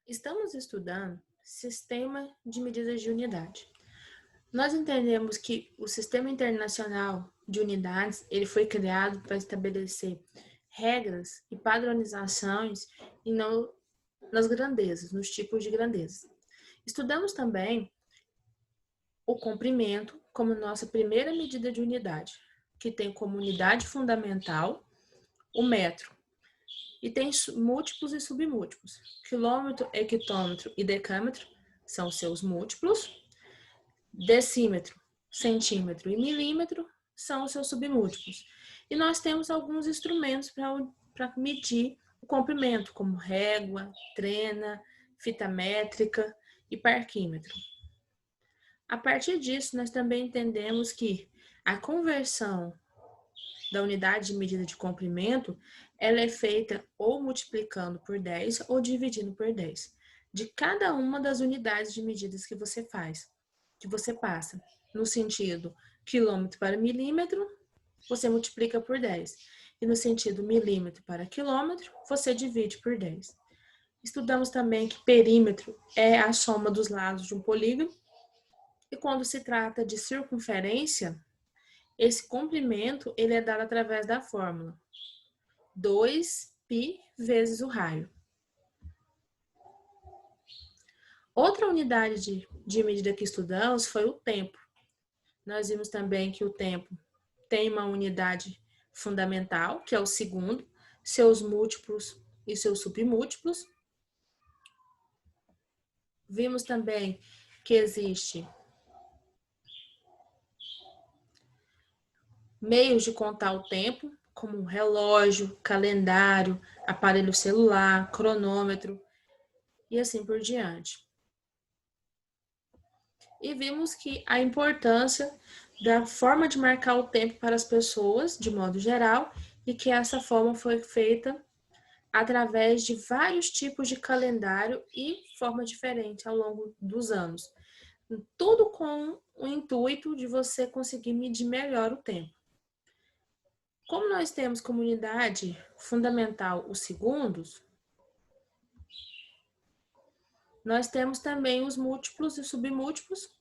Estamos estudando sistema de medidas de unidade. Nós entendemos que o Sistema Internacional de Unidades ele foi criado para estabelecer regras e padronizações e não nas grandezas, nos tipos de grandeza. Estudamos também o comprimento como nossa primeira medida de unidade, que tem como unidade fundamental o metro, e tem múltiplos e submúltiplos. Quilômetro, hectômetro e decâmetro são seus múltiplos. Decímetro, centímetro e milímetro são os seus submúltiplos. E nós temos alguns instrumentos para medir o comprimento, como régua, trena, fita métrica e parquímetro. A partir disso, nós também entendemos que a conversão da unidade de medida de comprimento, ela é feita ou multiplicando por 10 ou dividindo por 10, de cada uma das unidades de medidas que você faz, que você passa. No sentido quilômetro para milímetro, você multiplica por 10. E no sentido milímetro para quilômetro, você divide por 10. Estudamos também que perímetro é a soma dos lados de um polígono. E quando se trata de circunferência, esse comprimento ele é dado através da fórmula 2π vezes o raio. Outra unidade de medida que estudamos foi o tempo. Nós vimos também que o tempo tem uma unidade fundamental, que é o segundo, seus múltiplos e seus submúltiplos. Vimos também que existe meios de contar o tempo, como relógio, calendário, aparelho celular, cronômetro e assim por diante. E vimos que a importância da forma de marcar o tempo para as pessoas, de modo geral, e que essa forma foi feita através de vários tipos de calendário e forma diferente ao longo dos anos. Tudo com o intuito de você conseguir medir melhor o tempo. Como nós temos como unidade fundamental os segundos, nós temos também os múltiplos e submúltiplos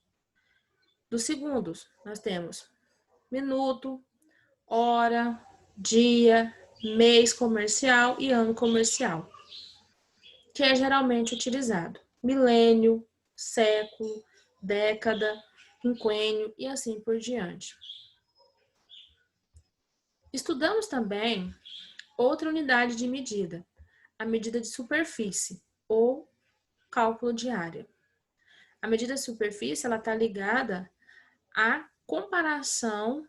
dos segundos. Nós temos minuto, hora, dia, mês comercial e ano comercial, que é geralmente utilizado. Milênio, século, década, quinquênio e assim por diante. Estudamos também outra unidade de medida, a medida de superfície ou cálculo de área. A medida de superfície ela está ligada à comparação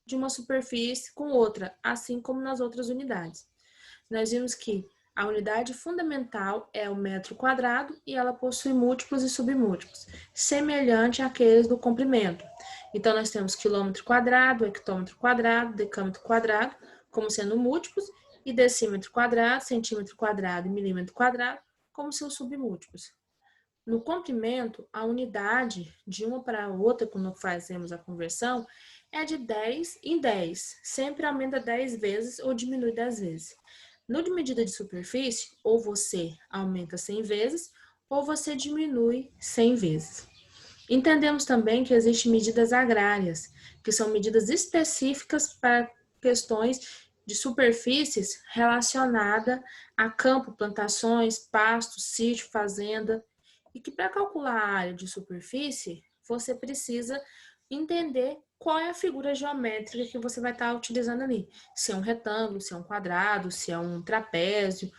de uma superfície com outra, assim como nas outras unidades. Nós vimos que a unidade fundamental é o metro quadrado e ela possui múltiplos e submúltiplos, semelhante àqueles do comprimento. Então, nós temos quilômetro quadrado, hectômetro quadrado, decâmetro quadrado, como sendo múltiplos, e decímetro quadrado, centímetro quadrado e milímetro quadrado, como seus submúltiplos. No comprimento, a unidade de uma para a outra, quando fazemos a conversão, é de 10 em 10. Sempre aumenta 10 vezes ou diminui 10 vezes. No de medida de superfície, ou você aumenta 100 vezes, ou você diminui 100 vezes. Entendemos também que existem medidas agrárias, que são medidas específicas para questões de superfícies relacionadas a campo, plantações, pasto, sítio, fazenda, e que para calcular a área de superfície, você precisa entender qual é a figura geométrica que você vai estar utilizando ali. Se é um retângulo, se é um quadrado, se é um trapézio,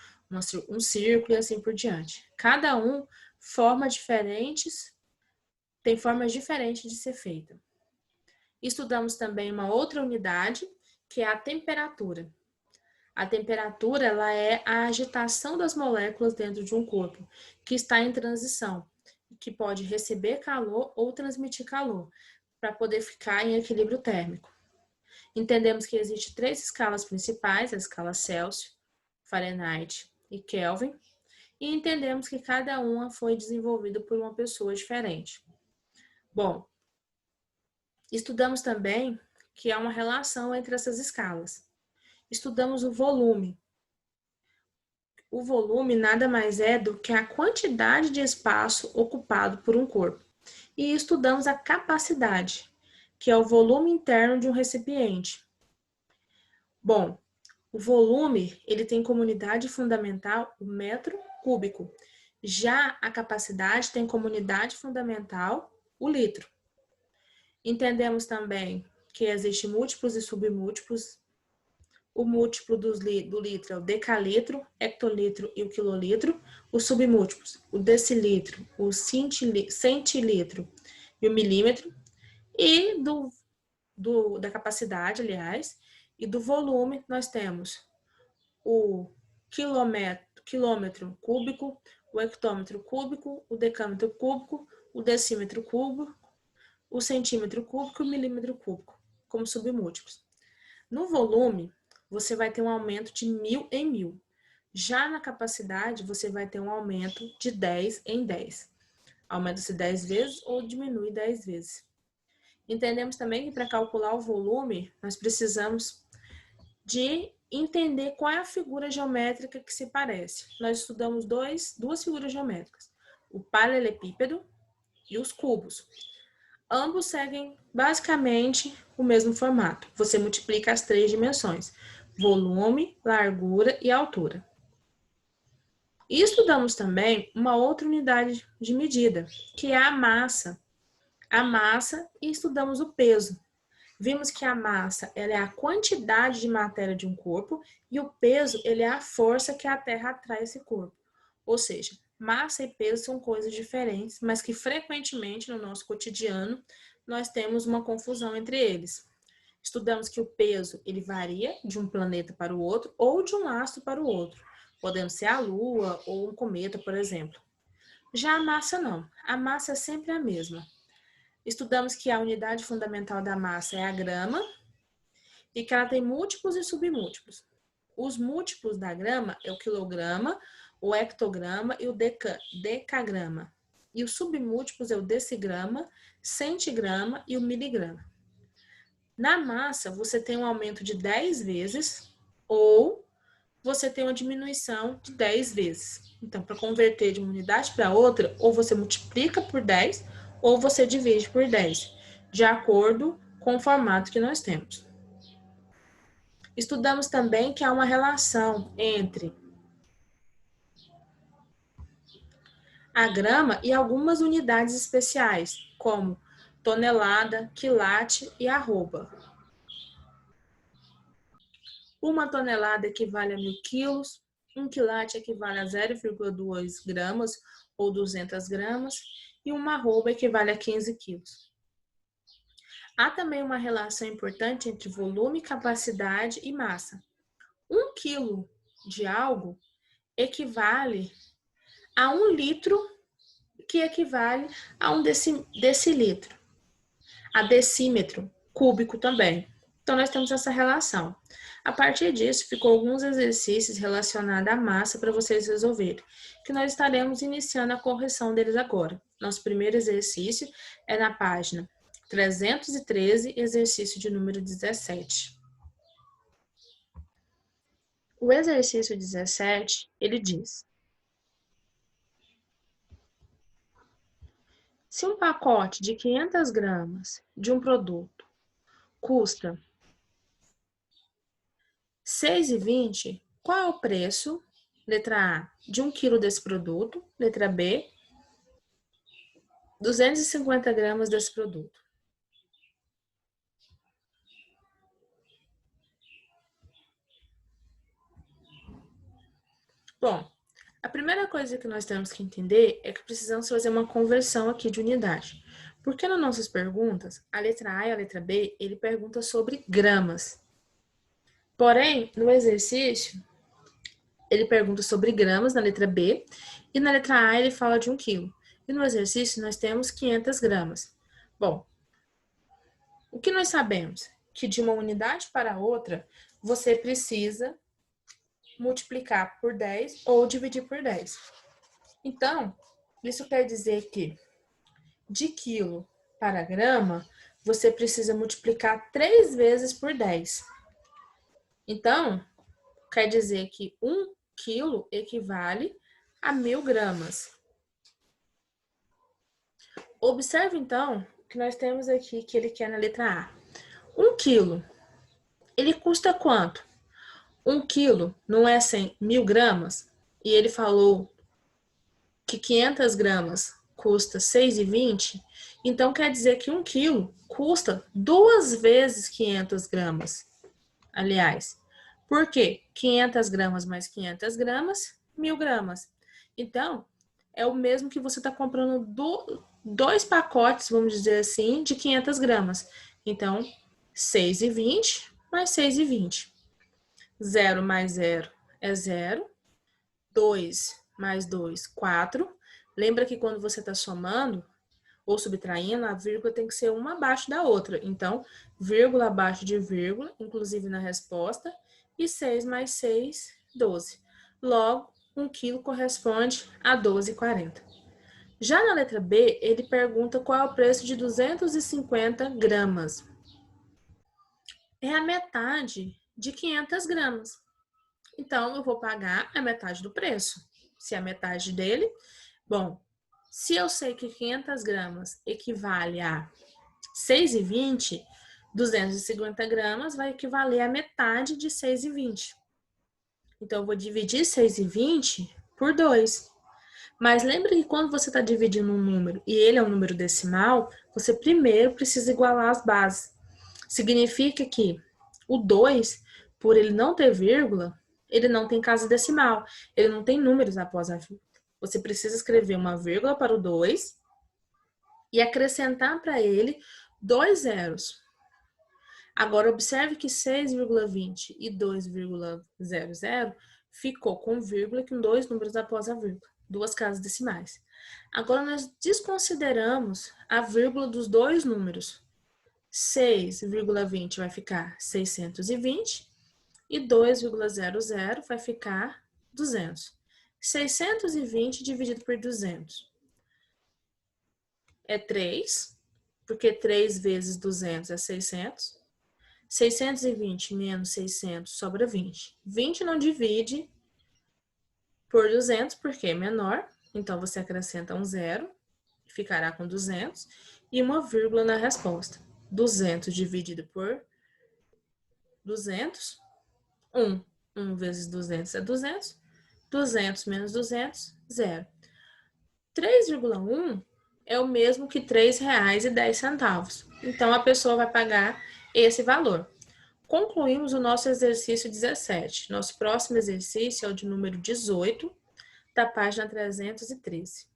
um círculo e assim por diante. Cada um tem formas diferentes de ser feita. Estudamos também uma outra unidade, que é a temperatura. A temperatura ela é a agitação das moléculas dentro de um corpo, que está em transição, que pode receber calor ou transmitir calor, para poder ficar em equilíbrio térmico. Entendemos que existem 3 escalas principais, a escala Celsius, Fahrenheit e Kelvin, e entendemos que cada uma foi desenvolvida por uma pessoa diferente. Bom, estudamos também que há uma relação entre essas escalas. Estudamos o volume. o volume nada mais é do que a quantidade de espaço ocupado por um corpo. E estudamos a capacidade, que é o volume interno de um recipiente. Bom, o volume, ele tem como unidade fundamental o metro cúbico. Já a capacidade tem como unidade fundamental o litro. Entendemos também que existem múltiplos e submúltiplos. O múltiplo do litro é o decalitro, hectolitro e o quilolitro. Os submúltiplos, o decilitro, o centilitro e o milímetro. E da capacidade, aliás, e do volume, nós temos o quilômetro cúbico, o hectômetro cúbico, o decâmetro cúbico, o decímetro cúbico, o centímetro cúbico e o milímetro cúbico, como submúltiplos. No volume, você vai ter um aumento de 1000 em 1000. Já na capacidade, você vai ter um aumento de 10 em 10. Aumenta-se 10 vezes ou diminui 10 vezes. Entendemos também que para calcular o volume, nós precisamos de entender qual é a figura geométrica que se parece. Nós estudamos duas figuras geométricas, o paralelepípedo e os cubos. Ambos seguem basicamente o mesmo formato. Você multiplica as 3 dimensões, volume, largura e altura. E estudamos também uma outra unidade de medida, que é a massa. A massa, e estudamos o peso. Vimos que a massa ela é a quantidade de matéria de um corpo e o peso ele é a força que a Terra atrai esse corpo. Ou seja, massa e peso são coisas diferentes, mas que frequentemente no nosso cotidiano nós temos uma confusão entre eles. Estudamos que o peso ele varia de um planeta para o outro ou de um astro para o outro, podendo ser a Lua ou um cometa, por exemplo. Já a massa não, a massa é sempre a mesma. Estudamos que a unidade fundamental da massa é a grama e que ela tem múltiplos e submúltiplos. Os múltiplos da grama é o quilograma, o hectograma e o decagrama. E os submúltiplos é o decigrama, centigrama e o miligrama. Na massa, você tem um aumento de 10 vezes ou você tem uma diminuição de 10 vezes. Então, para converter de uma unidade para outra, ou você multiplica por 10 ou você divide por 10, de acordo com o formato que nós temos. Estudamos também que há uma relação entre a grama e algumas unidades especiais, como tonelada, quilate e arroba. Uma tonelada equivale a 1000 quilos, um quilate equivale a 0,2 gramas ou 200 gramas, e uma arroba equivale a 15 quilos. Há também uma relação importante entre volume, capacidade e massa. 1 quilo de algo equivale a 1 litro, que equivale a 1 decilitro. A decímetro cúbico também. Então, nós temos essa relação. A partir disso, ficou alguns exercícios relacionados à massa para vocês resolverem, que nós estaremos iniciando a correção deles agora. Nosso primeiro exercício é na página 313, exercício de número 17. O exercício 17, ele diz: se um pacote de 500 gramas de um produto custa R$ 6,20, qual é o preço? Letra A, de 1 quilo desse produto. Letra B, 250 gramas desse produto. Bom, a primeira coisa que nós temos que entender é que precisamos fazer uma conversão aqui de unidade. Porque nas nossas perguntas, a letra A e a letra B, ele pergunta sobre gramas. Porém, no exercício, ele pergunta sobre gramas na letra B e na letra A ele fala de 1 quilo. E no exercício nós temos 500 gramas. Bom, o que nós sabemos? Que de uma unidade para outra, você precisa multiplicar por 10 ou dividir por 10. Então, isso quer dizer que de quilo para grama, você precisa multiplicar 3 vezes por 10. Então, quer dizer que 1 quilo equivale a 1.000 gramas. Observe, então, que nós temos aqui que ele quer na letra A. 1 quilo, ele custa quanto? 1 quilo não é 1.000 gramas? E ele falou que 500 gramas custa 6,20, então quer dizer que 1 quilo custa 2 vezes 500 gramas. Aliás, por quê? 500 gramas mais 500 gramas, 1.000 gramas. Então, é o mesmo que você está comprando 2 pacotes, vamos dizer assim, de 500 gramas. Então, 6,20 mais 6,20. 0 mais 0 é 0. 2 mais 2, 4. Lembra que quando você está somando ou subtraindo, a vírgula tem que ser uma abaixo da outra. Então, vírgula abaixo de vírgula, inclusive na resposta. E 6 mais 6, 12. Logo, 1 quilo corresponde a 12,40. Já na letra B, ele pergunta qual é o preço de 250 gramas. É a metade de 500 gramas. Então, eu vou pagar a metade do preço. Se é a metade dele, bom, se eu sei que 500 gramas equivale a 6,20, 250 gramas vai equivaler a metade de 6,20. Então, eu vou dividir 6,20 por 2. Mas lembre que quando você está dividindo um número e ele é um número decimal, você primeiro precisa igualar as bases. Significa que o 2, por ele não ter vírgula, ele não tem casa decimal, ele não tem números após a vírgula. Você precisa escrever uma vírgula para o 2 e acrescentar para ele 2 zeros. Agora, observe que 6,20 e 2,00 ficou com vírgula com 2 números após a vírgula, 2 casas decimais. Agora, nós desconsideramos a vírgula dos 2 números. 6,20 vai ficar 620 e 2,00 vai ficar 200. 620 dividido por 200 é 3, porque 3 vezes 200 é 600. 620 menos 600 sobra 20. 20 não divide por 200 porque é menor, então você acrescenta um zero, ficará com 200 e uma vírgula na resposta. 200 dividido por 200, 1. 1 vezes 200 é 200. 200 menos 200, 0. 3,1 é o mesmo que R$ 3,10. Então, a pessoa vai pagar esse valor. Concluímos o nosso exercício 17. Nosso próximo exercício é o de número 18, da página 313.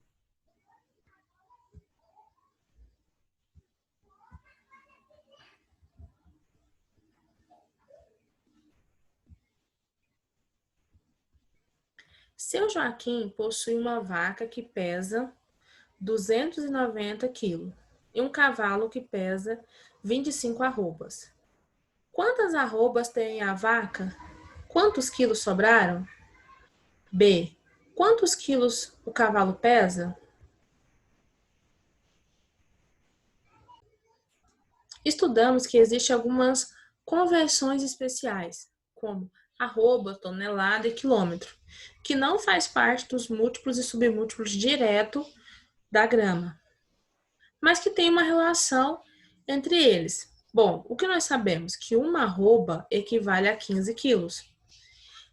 Seu Joaquim possui uma vaca que pesa 290 quilos e um cavalo que pesa 25 arrobas. Quantas arrobas tem a vaca? Quantos quilos sobraram? B. Quantos quilos o cavalo pesa? Estudamos que existem algumas conversões especiais, como arroba, tonelada e quilômetro, que não faz parte dos múltiplos e submúltiplos direto da grama, mas que tem uma relação entre eles. Bom, o que nós sabemos? Que uma arroba equivale a 15 quilos.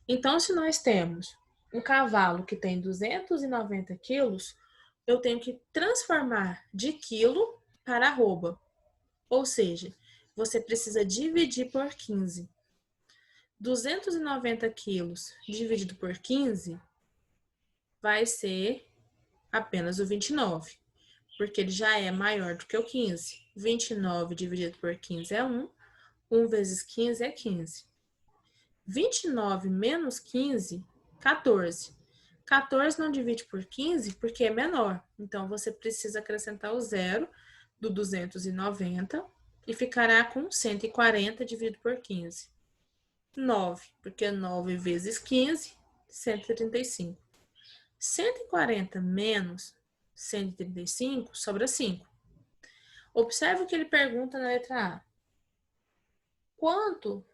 Então, se nós temos um cavalo que tem 290 quilos, eu tenho que transformar de quilo para arroba. Ou seja, você precisa dividir por 15. 290 quilos dividido por 15 vai ser apenas o 29, porque ele já é maior do que o 15. 29 dividido por 15 é 1. 1 vezes 15 é 15. 29 menos 15, 14. 14 não divide por 15 porque é menor. Então, você precisa acrescentar o zero do 290 e ficará com 140 dividido por 15. 9, porque 9 vezes 15, 135. 140 menos 135 sobra 5. Observe o que ele pergunta na letra A. Quanto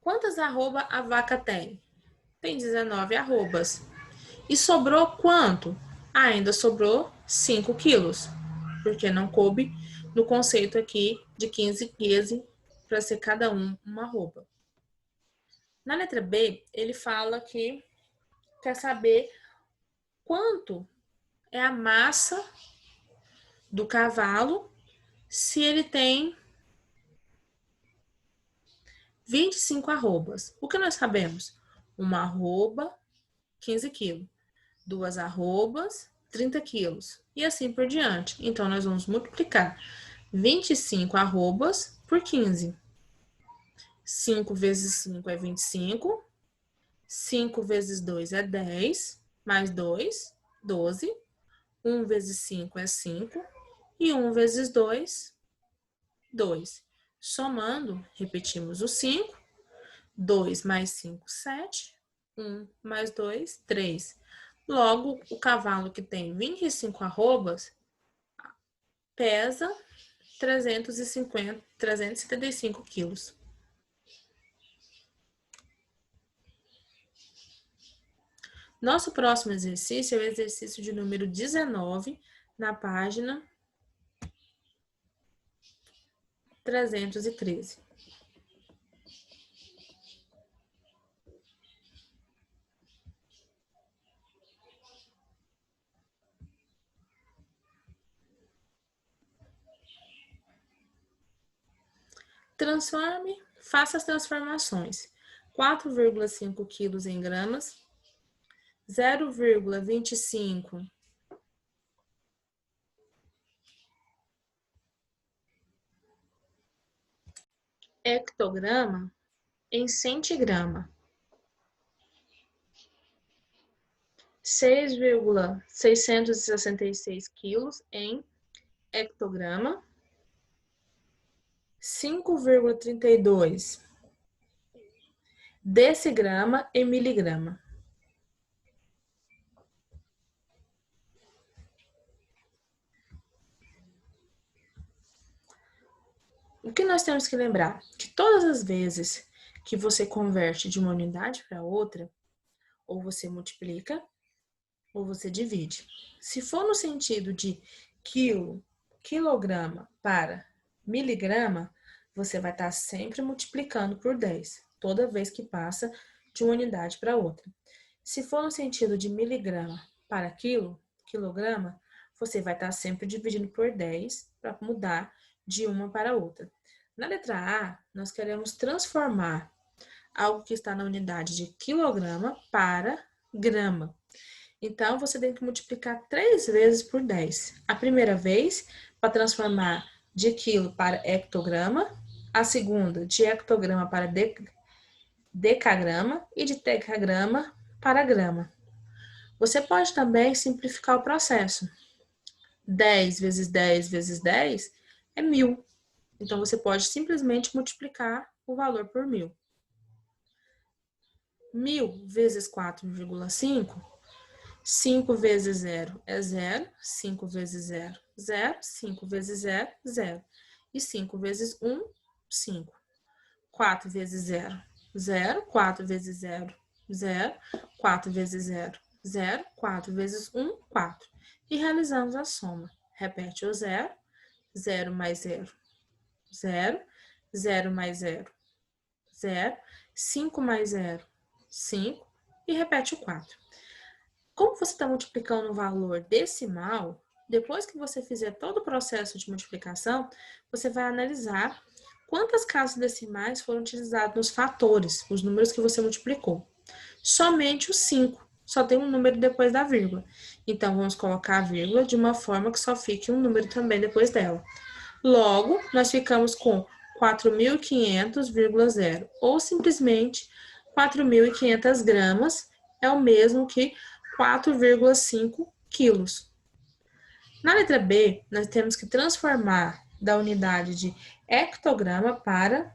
Quantas arrobas a vaca tem? Tem 19 arrobas. E sobrou quanto? Ainda sobrou 5 quilos, porque não coube no conceito aqui de 15 para ser cada uma arroba. Na letra B, ele fala que quer saber quanto é a massa do cavalo se ele tem 25 arrobas. O que nós sabemos? Uma arroba, 15 quilos. Duas arrobas, 30 quilos. E assim por diante. Então, nós vamos multiplicar 25 arrobas por 15. 5 vezes 5 é 25. 5 vezes 2 é 10. Mais 2, 12. 1 vezes 5 é 5. E 1 vezes 2, 2. Somando, repetimos o 5. 2 mais 5, 7. 1 mais 2, 3. Logo, o cavalo que tem 25 arrobas pesa 375 quilos. Nosso próximo exercício é o exercício de número 19, na página 313. Faça as transformações. 4,5 quilos em gramas, 0,25 hectograma em centigrama, 6,666 quilos em hectograma, 5,32 decigrama em miligrama. O que nós temos que lembrar? Que todas as vezes que você converte de uma unidade para outra, ou você multiplica, ou você divide. Se for no sentido de quilo, quilograma para miligrama, você vai estar sempre multiplicando por 10, toda vez que passa de uma unidade para outra. Se for no sentido de miligrama para quilo, quilograma, você vai estar sempre dividindo por 10 para mudar de uma para outra. Na letra A, nós queremos transformar algo que está na unidade de quilograma para grama. Então, você tem que multiplicar 3 vezes por 10. A primeira vez, para transformar de quilo para hectograma. A segunda, de hectograma para decagrama. E de decagrama para grama. Você pode também simplificar o processo. 10 vezes 10 vezes 10 é 1.000. Então, você pode simplesmente multiplicar o valor por 1.000. 1.000 vezes 4,5, 5 vezes 0 é 0, 5 vezes 0, 0, 5 vezes 0, 0. E 5 vezes 1, 5. 4 vezes 0, 0, 4 vezes 0, 0, 4 vezes 0, 0, 4 vezes 1, 4. E realizamos a soma. Repete o 0, 0 mais 0, 0, 0 mais 0, 0, 5 mais 0, 5, e repete o 4. Como você está multiplicando um valor decimal, depois que você fizer todo o processo de multiplicação, você vai analisar quantas casas decimais foram utilizadas nos fatores, os números que você multiplicou. Somente os 5, só tem um número depois da vírgula. Então, vamos colocar a vírgula de uma forma que só fique um número também depois dela. Logo, nós ficamos com 4.500,0, ou simplesmente 4.500 gramas, é o mesmo que 4,5 quilos. Na letra B, nós temos que transformar da unidade de hectograma para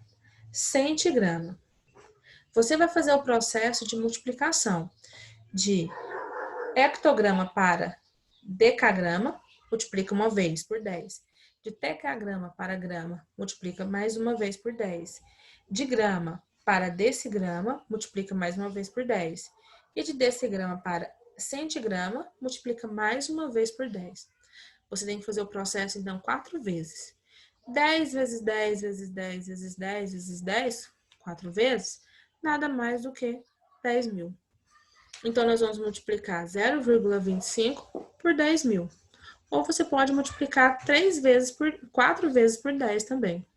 centigrama. Você vai fazer o processo de multiplicação de hectograma para decagrama, multiplica uma vez por 10. De decagrama para grama, multiplica mais uma vez por 10. De grama para decigrama, multiplica mais uma vez por 10. E de decigrama para centigrama, multiplica mais uma vez por 10. Você tem que fazer o processo, então, 4 vezes. 10 vezes 10 vezes 10 vezes 10 vezes 10, 4 vezes, nada mais do que 10.000. Então, nós vamos multiplicar 0,25 por 10.000. Ou você pode multiplicar 4 vezes por 10 também.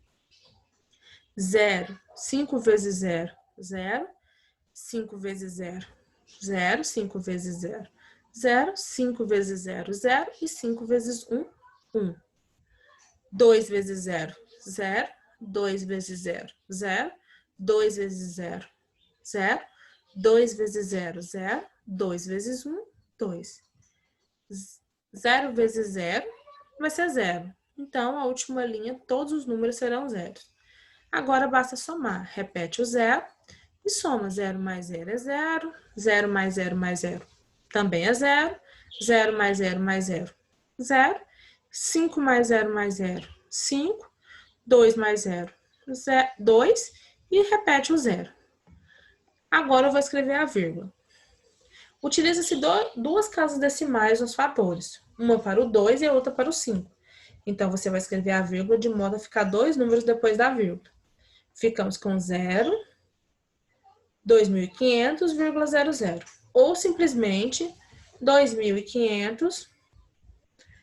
0, 5 vezes 0, 0, 5 vezes 0, 0, 5 vezes 0, 0, 5 vezes 0, 0 e 5 vezes 1, 1. 2 vezes 0, 0, 2 vezes 0, 0, 2 vezes 0, 0, 2 vezes 0, 0, 2 vezes 1, 2. 0 vezes 0 vai ser 0. Então, a última linha, todos os números serão zeros. Agora, basta somar. Repete o 0 e soma. 0 mais 0 é 0. 0 mais 0 mais 0 também é 0. 0 mais 0 mais 0, 0. 5 mais 0 mais 0, 5. 2 mais 0, 2. E repete o 0. Agora, eu vou escrever a vírgula. Utiliza-se duas casas decimais nos fatores. Uma para o 2 e a outra para o 5. Então, você vai escrever a vírgula de modo a ficar 2 números depois da vírgula. Ficamos com 0, 2.500,00. Ou simplesmente 2.500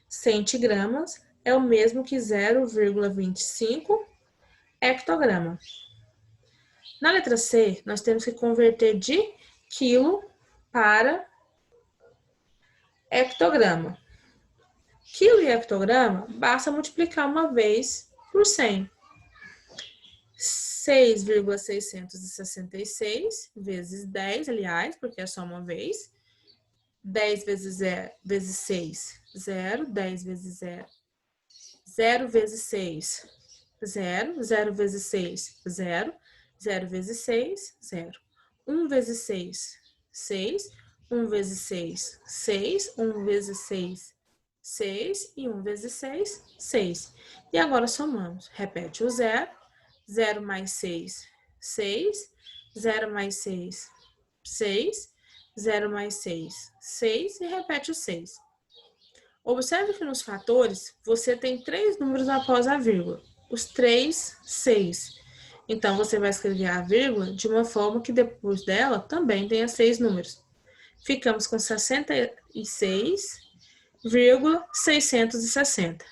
centigramas é o mesmo que 0,25 hectograma. Na letra C, nós temos que converter de quilo para hectograma. Quilo e hectograma, basta multiplicar uma vez por 100. 6,666 vezes 10, aliás, porque é só uma vez. 10 vezes 0 vezes 6, 0. 10 vezes 0. 0 vezes 6, 0. 0 vezes 6, 0. 0 vezes 6, 0. 1 vezes 6, 6. 1 vezes 6, 6. 1 vezes 6, 6. E 1 vezes 6, 6. E agora somamos. Repete o 0. 0 mais 6, 6. 0 mais 6, 6. 0 mais 6, 6. E repete o 6. Observe que nos fatores, você tem 3 números após a vírgula. Os 3, 6. Então, você vai escrever a vírgula de uma forma que depois dela também tenha 6 números. Ficamos com 66,660.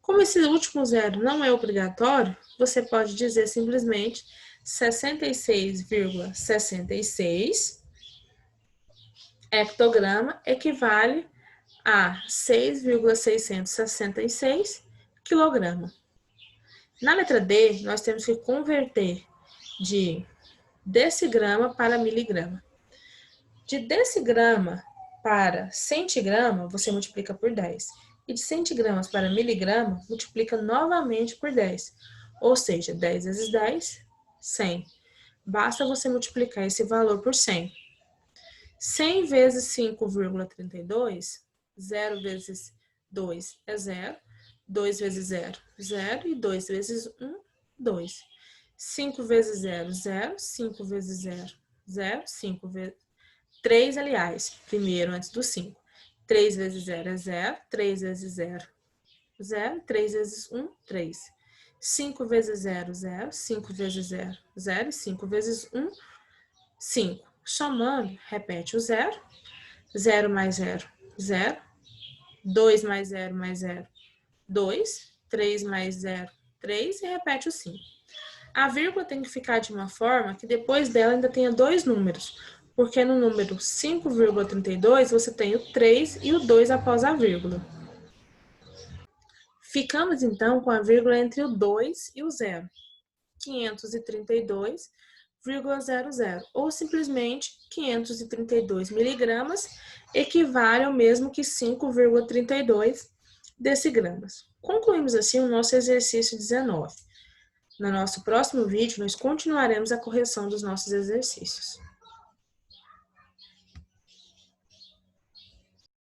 Como esse último zero não é obrigatório, você pode dizer simplesmente 66,66 hectograma equivale a 6,666 quilograma. Na letra D, nós temos que converter de decigrama para miligrama. De decigrama para centigrama, você multiplica por 10. E de centigramas para miligrama, multiplica novamente por 10. Ou seja, 10 vezes 10, 100. Basta você multiplicar esse valor por 100. 100 vezes 5,32, 0 vezes 2 é 0. 2 vezes 0, 0. E 2 vezes 1, 2. 5 vezes 0, 0. 5 vezes 0, 0. 5 vezes 3, aliás, primeiro antes do 5. 3 vezes 0 é 0. 3 vezes 0, 0. 3 vezes 1, 3. 5 vezes 0, 0. 5 vezes 0, 0. E 5 vezes 1, 5. Somando, repete o 0. 0 mais 0, 0. 2 mais 0 mais 0, 2. 3 mais 0, 3. E repete o 5. A vírgula tem que ficar de uma forma que depois dela ainda tenha 2 números. Porque no número 5,32 você tem o 3 e o 2 após a vírgula. Ficamos então com a vírgula entre o 2 e o 0. 532,00 ou simplesmente 532 miligramas equivale ao mesmo que 5,32 decigramas. Concluímos assim o nosso exercício 19. No nosso próximo vídeo, nós continuaremos a correção dos nossos exercícios.